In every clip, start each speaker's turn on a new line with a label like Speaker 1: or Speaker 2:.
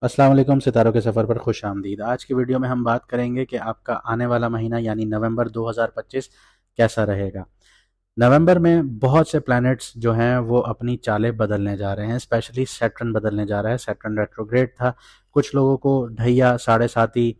Speaker 1: अस्सलाम वालेकुम, सितारों के सफ़र पर खुश आमदीद। आज की वीडियो में हम बात करेंगे कि आपका आने वाला महीना यानी नवंबर 2025 कैसा रहेगा। नवंबर में बहुत से प्लैनेट्स जो हैं वो अपनी चालें बदलने जा रहे हैं, स्पेशली सैटर्न बदलने जा रहा है। सैटर्न रेट्रोग्रेड था, कुछ लोगों को ढैया साढ़े साती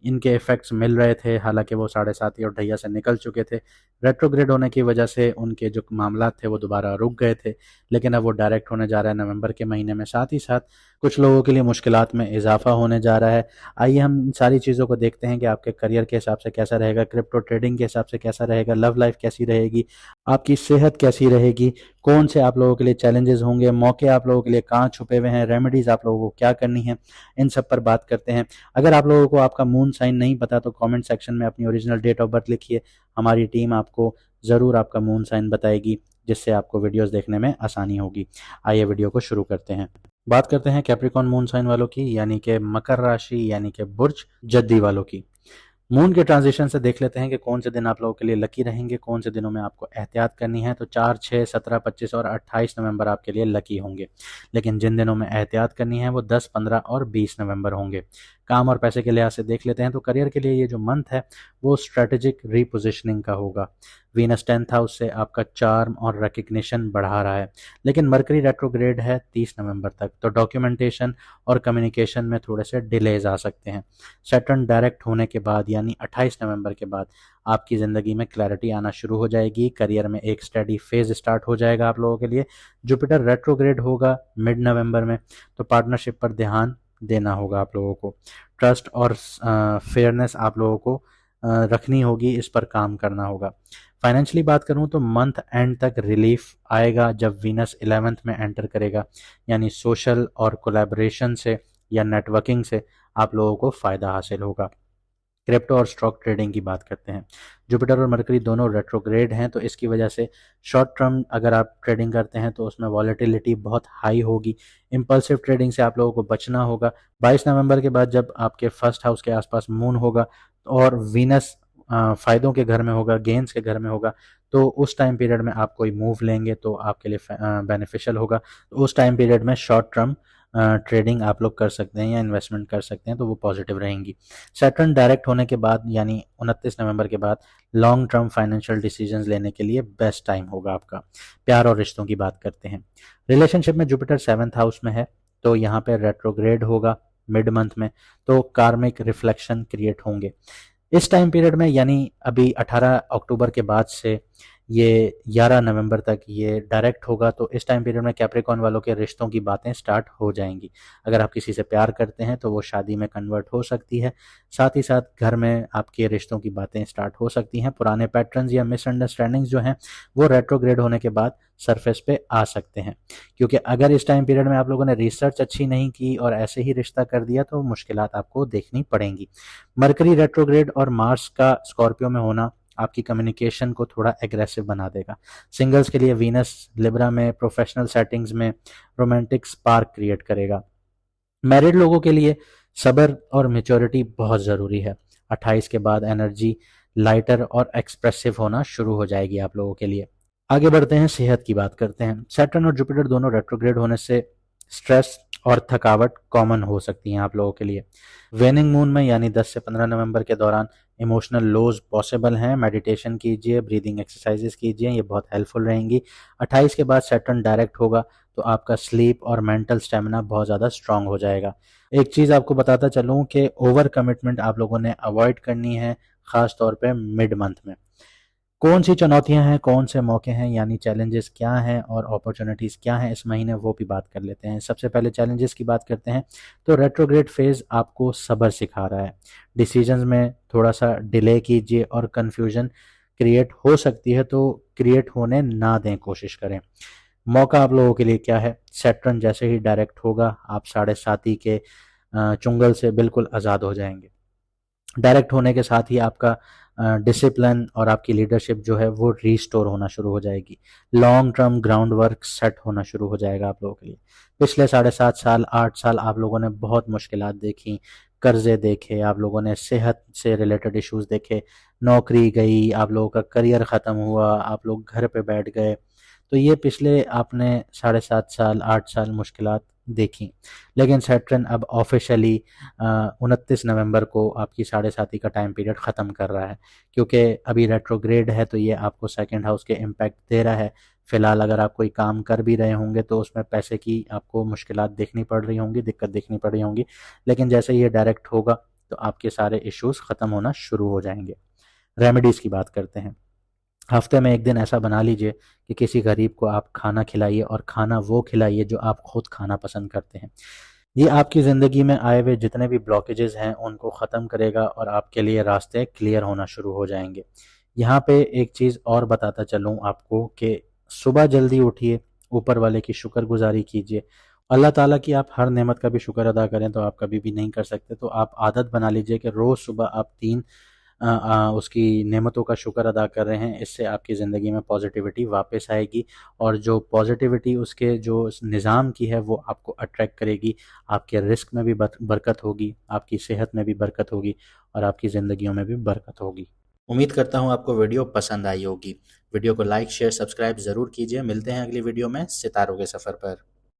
Speaker 1: इनके इफ़ेक्ट्स मिल रहे थे, हालांकि वो साढ़े साती और ढैया से निकल चुके थे। रेट्रोग्रेड होने की वजह से उनके जो मामला थे वो दोबारा रुक गए थे, लेकिन अब वो डायरेक्ट होने जा रहा है नवंबर के महीने में। साथ ही साथ कुछ लोगों के लिए मुश्किलात में इजाफा होने जा रहा है। आइए हम इन सारी चीज़ों को देखते हैं कि आपके करियर के हिसाब से कैसा रहेगा, क्रिप्टो ट्रेडिंग के हिसाब से कैसा रहेगा, लव लाइफ कैसी रहेगी, आपकी सेहत कैसी रहेगी, कौन से आप लोगों के लिए चैलेंजेस होंगे, मौके आप लोगों के लिए कहाँ छुपे हुए हैं, रेमेडीज आप लोगों को क्या करनी है, इन सब पर बात करते हैं। अगर आप लोगों को आपका मून साइन नहीं पता तो कमेंट सेक्शन में अपनी ओरिजिनल डेट ऑफ बर्थ लिखिए। हमारी टीम आपको ज़रूर आपका मून साइन बताएगी, जिससे आपको वीडियोस देखने में आसानी होगी। आइए वीडियो को शुरू करते हैं। बात करते हैं कैप्रिकॉन मून साइन वालों की, यानी कि मकर राशि यानी कि बुर्ज जद्दी वालों की। मून के ट्रांजिशन से देख लेते हैं कि कौन से दिन आप लोगों के लिए लकी रहेंगे, कौन से दिनों में आपको एहतियात करनी है। तो 4, 6, 17, 25 और 28 नवंबर आपके लिए लकी होंगे, लेकिन जिन दिनों में एहतियात करनी है वो 10, 15 और 20 नवंबर होंगे। काम और पैसे के लिहाज से देख लेते हैं तो करियर के लिए ये जो मंथ है वो स्ट्रेटेजिक रीपोजिशनिंग का होगा। वीनस 10th हाउस से आपका चार्म और रिकग्निशन बढ़ा रहा है, लेकिन मरकरी रेट्रोग्रेड है 30 नवंबर तक, तो डॉक्यूमेंटेशन और कम्युनिकेशन में थोड़े से डिलेज आ सकते हैं। सैटर्न डायरेक्ट होने के बाद यानी 28 नवंबर के बाद आपकी ज़िंदगी में क्लैरिटी आना शुरू हो जाएगी, करियर में एक स्टडी फेज स्टार्ट हो जाएगा आप लोगों के लिए। जुपिटर रेट्रोग्रेड होगा मिड नवंबर में, तो पार्टनरशिप पर ध्यान देना होगा आप लोगों को। ट्रस्ट और फेयरनेस आप लोगों को रखनी होगी, इस पर काम करना होगा। फाइनेंशियली बात करूं तो मंथ एंड तक रिलीफ आएगा जब वीनस 11th में एंटर करेगा, यानी सोशल और कोलैबोरेशन से या नेटवर्किंग से आप लोगों को फ़ायदा हासिल होगा। क्रिप्टो और स्टॉक ट्रेडिंग की बात करते हैं। जुपिटर और मरकरी दोनों रेट्रोग्रेड हैं, तो इसकी वजह से शॉर्ट टर्म अगर आप ट्रेडिंग करते हैं तो उसमें वॉलेटिलिटी बहुत हाई होगी। इम्पल्सिव ट्रेडिंग से आप लोगों को बचना होगा। 22 नवंबर के बाद जब आपके फर्स्ट हाउस के आसपास मून होगा और वीनस फ़ायदों के घर में होगा, गेंस के घर में होगा, तो उस टाइम पीरियड में आप कोई मूव लेंगे तो आपके लिए बेनिफिशियल होगा। तो उस टाइम पीरियड में शॉर्ट टर्म ट्रेडिंग आप लोग कर सकते हैं या इन्वेस्टमेंट कर सकते हैं, तो वो पॉजिटिव रहेंगी। सैटर्न डायरेक्ट होने के बाद यानी 29 नवंबर के बाद लॉन्ग टर्म फाइनेंशियल डिसीजंस लेने के लिए बेस्ट टाइम होगा आपका। प्यार और रिश्तों की बात करते हैं। रिलेशनशिप में जुपिटर 7th हाउस में है, तो यहाँ पे रेट्रोग्रेड होगा मिड मंथ में, तो कार्मिक रिफ्लेक्शन क्रिएट होंगे इस टाइम पीरियड में, यानी अभी 18 अक्टूबर के बाद से ये 11 नवंबर तक ये डायरेक्ट होगा। तो इस टाइम पीरियड में कैप्रिकॉन वालों के रिश्तों की बातें स्टार्ट हो जाएंगी। अगर आप किसी से प्यार करते हैं तो वो शादी में कन्वर्ट हो सकती है। साथ ही साथ घर में आपके रिश्तों की बातें स्टार्ट हो सकती हैं। पुराने पैटर्न्स या मिसअंडरस्टैंडिंग्स जो हैं वो रेट्रोग्रेड होने के बाद सरफेस पे आ सकते हैं, क्योंकि अगर इस टाइम पीरियड में आप लोगों ने रिसर्च अच्छी नहीं की और ऐसे ही रिश्ता कर दिया तो मुश्किलात आपको देखनी पड़ेंगी। मरकरी रेट्रोग्रेड और मार्स का स्कॉर्पियो में होना आपकी कम्युनिकेशन को थोड़ा एग्रेसिव बना देगा। सिंगल्स के लिए वीनस लिब्रा में प्रोफेशनल सेटिंग्स में रोमांटिक स्पार्क क्रिएट करेगा। मैरिड लोगों के लिए सब्र और मेच्योरिटी बहुत ज़रूरी है। 28 के बाद एनर्जी लाइटर और एक्सप्रेसिव होना शुरू हो जाएगी आप लोगों के लिए। आगे बढ़ते हैं, सेहत की बात करते हैं। सैटर्न और जुपिटर दोनों रेट्रोग्रेड होने से स्ट्रेस और थकावट कॉमन हो सकती हैं आप लोगों के लिए। वेनिंग मून में यानी 10 से 15 नवंबर के दौरान इमोशनल लोज पॉसिबल हैं। मेडिटेशन कीजिए, ब्रीदिंग एक्सरसाइजेस कीजिए, ये बहुत हेल्पफुल रहेंगी। 28 के बाद सैटर्न डायरेक्ट होगा तो आपका स्लीप और मेंटल स्टेमिना बहुत ज़्यादा स्ट्रांग हो जाएगा। एक चीज़ आपको बताता चलूँ कि ओवर कमिटमेंट आप लोगों ने अवॉइड करनी है, ख़ास तौर पे मिड मंथ में। कौन सी चुनौतियां हैं, कौन से मौके हैं, यानी चैलेंजेस क्या हैं और अपॉर्चुनिटीज़ क्या हैं इस महीने, वो भी बात कर लेते हैं। सबसे पहले चैलेंजेस की बात करते हैं तो रेट्रोग्रेड फेज़ आपको सब्र सिखा रहा है। डिसीजंस में थोड़ा सा डिले कीजिए और कन्फ्यूजन क्रिएट हो सकती है, तो क्रिएट होने ना दें, कोशिश करें। मौका आप लोगों के लिए क्या है, सैटर्न जैसे ही डायरेक्ट होगा आप साढ़े साती के चुंगल से बिल्कुल आज़ाद हो जाएंगे। डायरेक्ट होने के साथ ही आपका डिसिप्लिन और आपकी लीडरशिप जो है वो रीस्टोर होना शुरू हो जाएगी। Long term ground work set होना शुरू हो जाएगा आप लोगों के लिए। पिछले 7.5 साल 8 साल आप लोगों ने बहुत मुश्किलात देखी, कर्जे देखे, आप लोगों ने सेहत से रिलेटेड इश्यूज देखे, नौकरी गई, आप लोगों का करियर ख़त्म हुआ, आप लोग घर पे बैठ गए, तो ये पिछले आपने 7.5 साल 8 साल मुश्किलात देखी, लेकिन सैटर्न अब ऑफिशियली 29 नवंबर को आपकी 7.5 का टाइम पीरियड ख़त्म कर रहा है, क्योंकि अभी रेट्रोग्रेड है तो ये आपको सेकंड हाउस के इम्पैक्ट दे रहा है। फिलहाल अगर आप कोई काम कर भी रहे होंगे तो उसमें पैसे की आपको मुश्किलात देखनी पड़ रही होंगी, दिक्कत देखनी पड़ रही होंगी, लेकिन जैसे ये डायरेक्ट होगा तो आपके सारे इश्यूज ख़त्म होना शुरू हो जाएंगे। रेमेडीज़ की बात करते हैं। हफ्ते में एक दिन ऐसा बना लीजिए कि किसी गरीब को आप खाना खिलाइए, और खाना वो खिलाइए जो आप खुद खाना पसंद करते हैं। ये आपकी ज़िंदगी में आए हुए जितने भी ब्लॉकेजेस हैं उनको ख़त्म करेगा और आपके लिए रास्ते क्लियर होना शुरू हो जाएंगे। यहाँ पे एक चीज़ और बताता चलूँ आपको कि सुबह जल्दी उठिए, ऊपर वाले की शुक्रगुजारी कीजिए। अल्लाह ताला की आप हर नेमत का भी शुक्र अदा करें तो आप कभी भी नहीं कर सकते, तो आप आदत बना लीजिए कि रोज़ सुबह आप 3 उसकी नेमतों का शुक्र अदा कर रहे हैं। इससे आपकी ज़िंदगी में पॉजिटिविटी वापस आएगी, और जो पॉजिटिविटी उसके जो निज़ाम की है वो आपको अट्रैक्ट करेगी। आपके रिस्क में भी बरकत होगी, आपकी सेहत में भी बरकत होगी, और आपकी ज़िंदगियों में भी बरकत होगी। उम्मीद करता हूँ आपको वीडियो पसंद आई होगी। वीडियो को लाइक शेयर सब्सक्राइब ज़रूर कीजिए। मिलते हैं अगली वीडियो में सितारों के सफ़र पर।